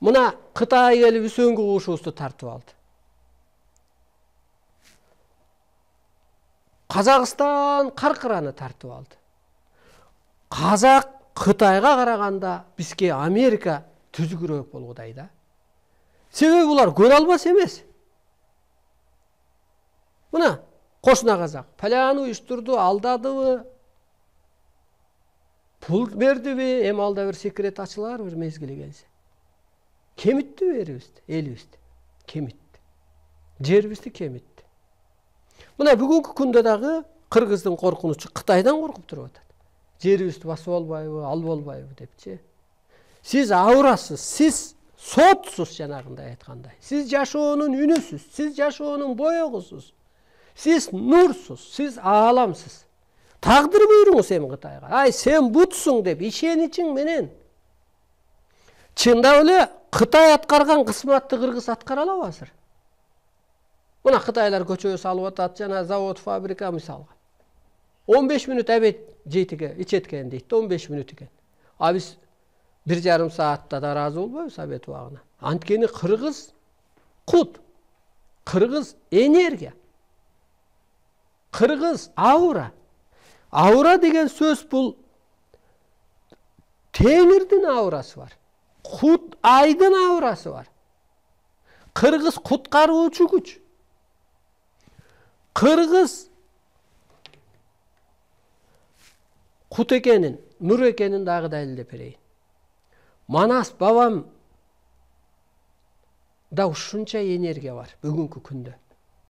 Мына Кытай келип үсөнгү кушубузду тартып алды. Казакстан каркыраны тартып алды. Казак Кытайга караганда бизге Америка түзүгүрөөк болгудай да. Себеби булар көрө албас эмес. Мына кошуна казак паляны уюштурду, алдадыбы, пул бердиби, эми алда бир секрет ачылар бир мезгили келсе. Кемитти элибизди, кемитти. Жерибизди кемитти. Мына бүгүнкү күндө дагы кыргыздын коркунучу Кытайдан коркуп туруп атат. Жерибизди басып албайбы, алып албайбы депчи. Сиз аурасыз, сиз сотсуз жанагындай айткандай. Сиз жашоонун үнүсүз, сиз жашоонун боёгусуз. Сиз нурсуз, сиз ааламсыз. Тагдыр буйруңуз эми Кытайга. Ай, сен бутсуң деп ишеничиң менен. Чындап эле Кытай аткарган кызматты кыргыз аткара алабы азыр? Мына Кытайлар көчө салып атат, жана завод, фабрика мисалга. 15 минут обед жейтиге, ичеткен дейт, 15 минут экен. А биз 1,5 саатта да разы болбойбуз обед убагына. Анткени кыргыз кут, кыргыз энергия, кыргыз аура. Аура деген сөз бул теңирдин аурасы бар. Кут айдын аурасы бар. Кыргыз куткаруучу күч. Кыргыз кут экенин, нур экенин дагы далилдеп берейин. Манас бабам да ушунча энергия бар бүгүнкү күндө.